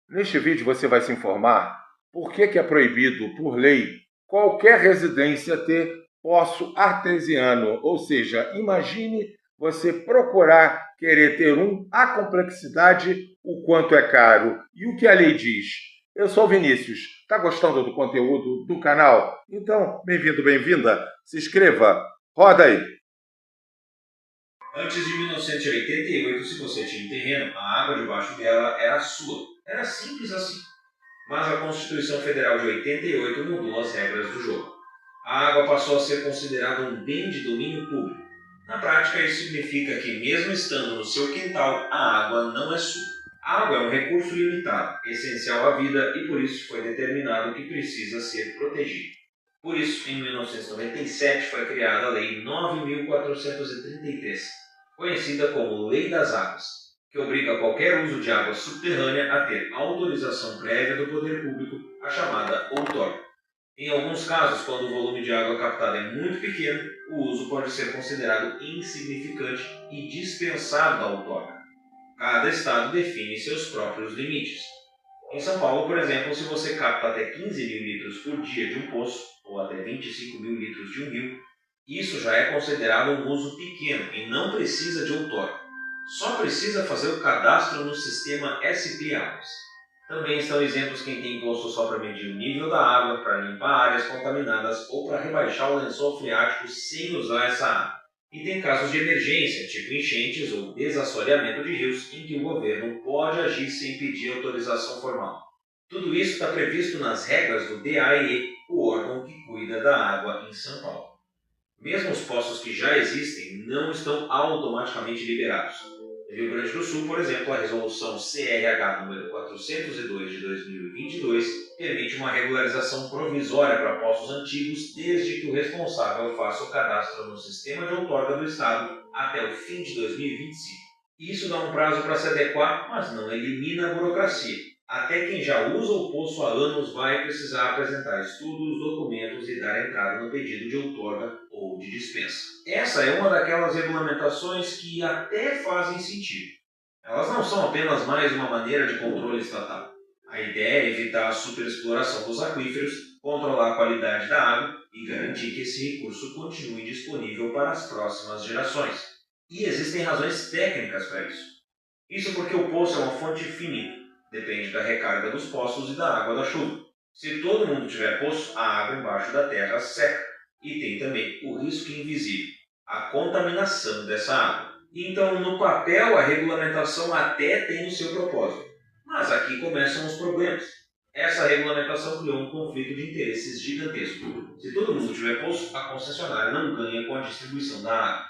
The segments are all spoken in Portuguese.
Neste vídeo você vai se informar por que é proibido, por lei, qualquer residência ter poço artesiano. Ou seja, imagine você procurar querer ter a complexidade, o quanto é caro e o que a lei diz. Eu sou o Vinícius. Está gostando do conteúdo do canal? Então, bem-vindo, bem-vinda. Se inscreva. Roda aí. Antes de 1988, se você tinha um terreno, a água debaixo dela era sua. Era simples assim. Mas a Constituição Federal de 88 mudou as regras do jogo. A água passou a ser considerada um bem de domínio público. Na prática, isso significa que, mesmo estando no seu quintal, a água não é sua. A água é um recurso limitado, essencial à vida e por isso foi determinado que precisa ser protegido. Por isso, em 1997 foi criada a Lei 9.433, conhecida como Lei das Águas, que obriga qualquer uso de água subterrânea a ter autorização prévia do poder público, a chamada outorga. Em alguns casos, quando o volume de água captada é muito pequeno, o uso pode ser considerado insignificante e dispensado da outorga. Cada estado define seus próprios limites. Em São Paulo, por exemplo, se você capta até 15 mil litros por dia de um poço, ou até 25 mil litros de um rio, isso já é considerado um uso pequeno e não precisa de outorga. Só precisa fazer o cadastro no sistema SP Águas. Também estão isentos quem tem poço só para medir o nível da água, para limpar áreas contaminadas ou para rebaixar o lençol freático sem usar essa água. E tem casos de emergência, tipo enchentes ou desassoreamento de rios, em que o governo pode agir sem pedir autorização formal. Tudo isso está previsto nas regras do DAE, o órgão que cuida da água em São Paulo. Mesmo os poços que já existem não estão automaticamente liberados. No Rio Grande do Sul, por exemplo, a resolução CRH número 402 de 2022 permite uma regularização provisória para poços antigos desde que o responsável faça o cadastro no sistema de outorga do Estado até o fim de 2025. Isso dá um prazo para se adequar, mas não elimina a burocracia. Até quem já usa o poço há anos vai precisar apresentar estudos, documentos e dar entrada no pedido de outorga ou de dispensa. Essa é uma daquelas regulamentações que até fazem sentido. Elas não são apenas mais uma maneira de controle estatal. A ideia é evitar a superexploração dos aquíferos, controlar a qualidade da água e garantir que esse recurso continue disponível para as próximas gerações. E existem razões técnicas para isso. Isso porque o poço é uma fonte finita, depende da recarga dos poços e da água da chuva. Se todo mundo tiver poço, a água embaixo da terra seca. E tem também o risco invisível, a contaminação dessa água. Então, no papel, a regulamentação até tem o seu propósito. Mas aqui começam os problemas. Essa regulamentação criou um conflito de interesses gigantesco. Se todo mundo tiver poço, a concessionária não ganha com a distribuição da água.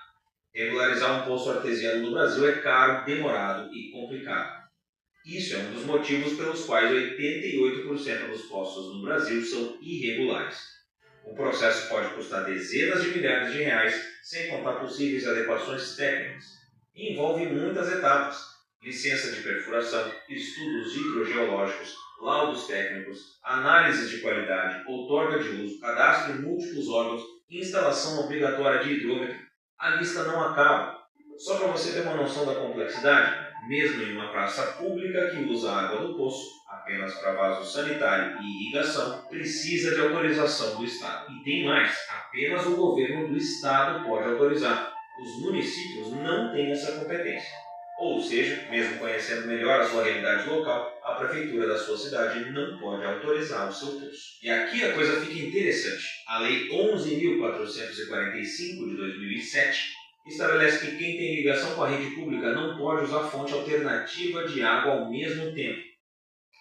Regularizar um poço artesiano no Brasil é caro, demorado e complicado. Isso é um dos motivos pelos quais 88% dos poços no Brasil são irregulares. O processo pode custar dezenas de milhares de reais, sem contar possíveis adequações técnicas. E envolve muitas etapas: licença de perfuração, estudos hidrogeológicos, laudos técnicos, análises de qualidade, outorga de uso, cadastro em múltiplos órgãos, instalação obrigatória de hidrômetro. A lista não acaba. Só para você ter uma noção da complexidade, mesmo em uma praça pública que usa a água do poço apenas para vaso sanitário e irrigação, precisa de autorização do Estado. E tem mais, apenas o governo do Estado pode autorizar. Os municípios não têm essa competência. Ou seja, mesmo conhecendo melhor a sua realidade local, a prefeitura da sua cidade não pode autorizar o seu poço. E aqui a coisa fica interessante. A Lei 11.445 de 2007 estabelece que quem tem ligação com a rede pública não pode usar fonte alternativa de água ao mesmo tempo.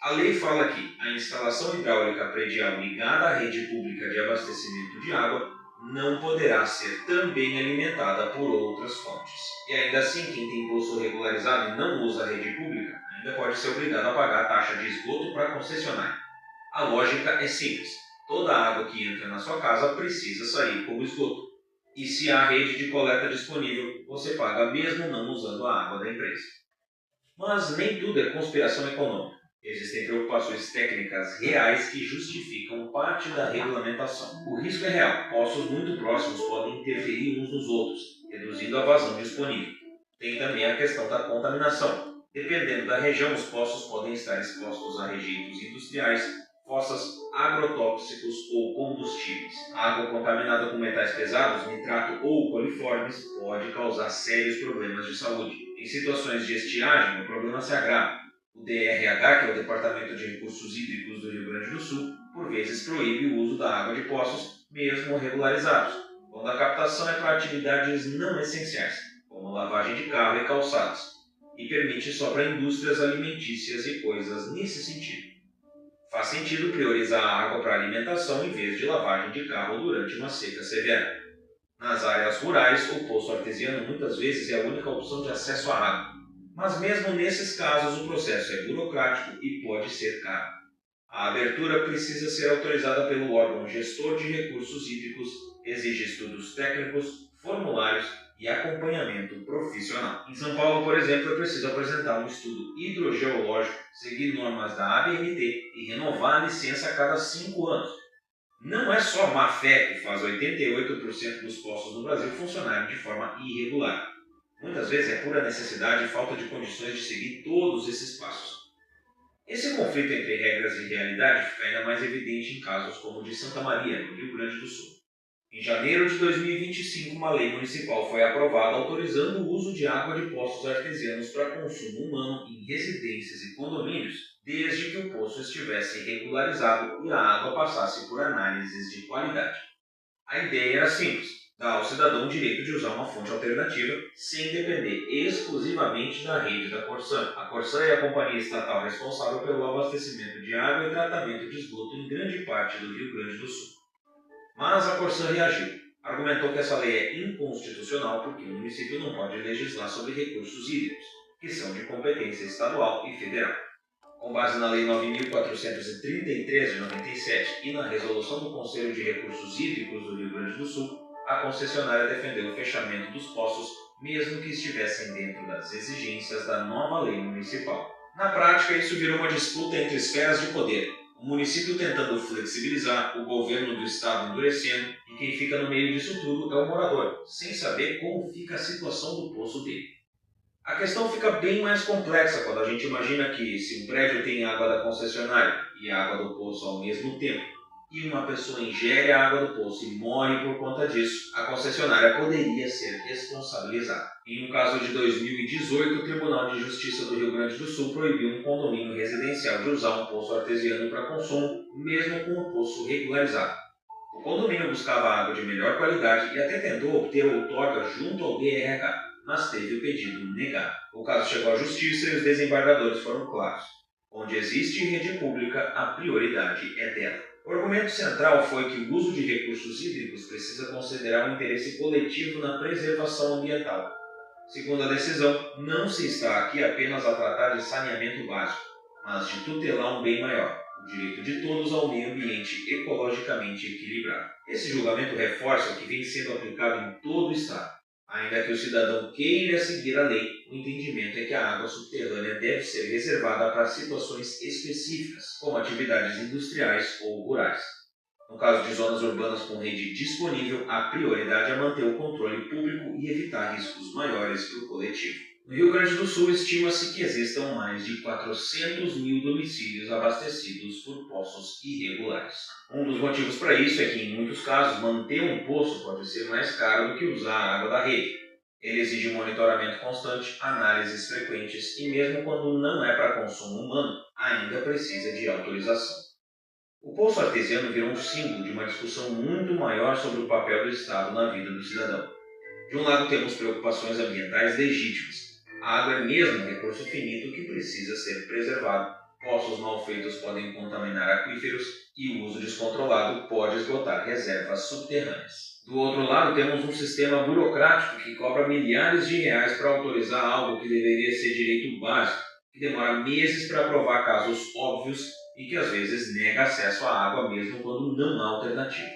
A lei fala que a instalação hidráulica predial ligada à rede pública de abastecimento de água não poderá ser também alimentada por outras fontes. E ainda assim, quem tem poço regularizado e não usa a rede pública ainda pode ser obrigado a pagar a taxa de esgoto para a concessionária. A lógica é simples. Toda a água que entra na sua casa precisa sair como esgoto. E se há rede de coleta disponível, você paga mesmo não usando a água da empresa. Mas nem tudo é conspiração econômica. Existem preocupações técnicas reais que justificam parte da regulamentação. O risco é real. Poços muito próximos podem interferir uns nos outros, reduzindo a vazão disponível. Tem também a questão da contaminação. Dependendo da região, os poços podem estar expostos a rejeitos industriais, fossas, agrotóxicos ou combustíveis. A água contaminada com metais pesados, nitrato ou coliformes pode causar sérios problemas de saúde. Em situações de estiagem, o problema se agrava. O DRH, que é o Departamento de Recursos Hídricos do Rio Grande do Sul, por vezes proíbe o uso da água de poços, mesmo regularizados, quando a captação é para atividades não essenciais, como lavagem de carro e calçados, e permite só para indústrias alimentícias e coisas nesse sentido. Faz sentido priorizar a água para alimentação em vez de lavagem de carro durante uma seca severa. Nas áreas rurais, o poço artesiano muitas vezes é a única opção de acesso à água, mas mesmo nesses casos o processo é burocrático e pode ser caro. A abertura precisa ser autorizada pelo órgão gestor de recursos hídricos, exige estudos técnicos, formulários e acompanhamento profissional. Em São Paulo, por exemplo, é preciso apresentar um estudo hidrogeológico, seguir normas da ABNT e renovar a licença a cada 5 anos. Não é só má fé que faz 88% dos poços no Brasil funcionarem de forma irregular. Muitas vezes é pura necessidade e falta de condições de seguir todos esses passos. Esse conflito entre regras e realidade fica ainda mais evidente em casos como o de Santa Maria, no Rio Grande do Sul. Em janeiro de 2025, uma lei municipal foi aprovada autorizando o uso de água de poços artesianos para consumo humano em residências e condomínios, desde que o poço estivesse regularizado e a água passasse por análises de qualidade. A ideia era simples: dar ao cidadão o direito de usar uma fonte alternativa sem depender exclusivamente da rede da Corsan. A Corsan é a companhia estatal responsável pelo abastecimento de água e tratamento de esgoto em grande parte do Rio Grande do Sul. Mas a Corsan reagiu. Argumentou que essa lei é inconstitucional porque o município não pode legislar sobre recursos hídricos, que são de competência estadual e federal. Com base na Lei 9.433 de 97 e na resolução do Conselho de Recursos Hídricos do Rio Grande do Sul, a concessionária defendeu o fechamento dos poços, mesmo que estivessem dentro das exigências da nova lei municipal. Na prática, isso virou uma disputa entre esferas de poder, o município tentando flexibilizar, o governo do estado endurecendo, e quem fica no meio disso tudo é o morador, sem saber como fica a situação do poço dele. A questão fica bem mais complexa quando a gente imagina que, se um prédio tem água da concessionária e água do poço ao mesmo tempo, e uma pessoa ingere a água do poço e morre por conta disso, a concessionária poderia ser responsabilizada. Em um caso de 2018, o Tribunal de Justiça do Rio Grande do Sul proibiu um condomínio residencial de usar um poço artesiano para consumo, mesmo com o poço regularizado. O condomínio buscava água de melhor qualidade e até tentou obter outorga junto ao DRH, mas teve o pedido negado. O caso chegou à justiça e os desembargadores foram claros: onde existe rede pública, a prioridade é dela. O argumento central foi que o uso de recursos hídricos precisa considerar o interesse coletivo na preservação ambiental. Segundo a decisão, não se está aqui apenas a tratar de saneamento básico, mas de tutelar um bem maior: o direito de todos ao meio ambiente ecologicamente equilibrado. Esse julgamento reforça o que vem sendo aplicado em todo o estado. Ainda que o cidadão queira seguir a lei, o entendimento é que a água subterrânea deve ser reservada para situações específicas, como atividades industriais ou rurais. No caso de zonas urbanas com rede disponível, a prioridade é manter o controle público e evitar riscos maiores para o coletivo. No Rio Grande do Sul, estima-se que existam mais de 400 mil domicílios abastecidos por poços irregulares. Um dos motivos para isso é que, em muitos casos, manter um poço pode ser mais caro do que usar a água da rede. Ele exige monitoramento constante, análises frequentes e, mesmo quando não é para consumo humano, ainda precisa de autorização. O poço artesiano virou um símbolo de uma discussão muito maior sobre o papel do Estado na vida do cidadão. De um lado, temos preocupações ambientais legítimas. A água é mesmo um recurso finito que precisa ser preservado. Poços mal feitos podem contaminar aquíferos e o uso descontrolado pode esgotar reservas subterrâneas. Do outro lado, temos um sistema burocrático que cobra milhares de reais para autorizar algo que deveria ser direito básico, que demora meses para aprovar casos óbvios e que às vezes nega acesso à água mesmo quando não há alternativa.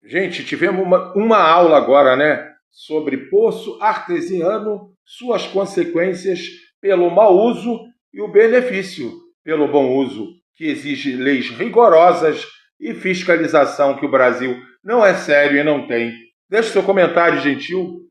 Gente, tivemos uma aula agora, né, sobre poço artesiano, suas consequências pelo mau uso e o benefício pelo bom uso, que exige leis rigorosas e fiscalização que o Brasil não é sério e não tem. Deixe seu comentário gentil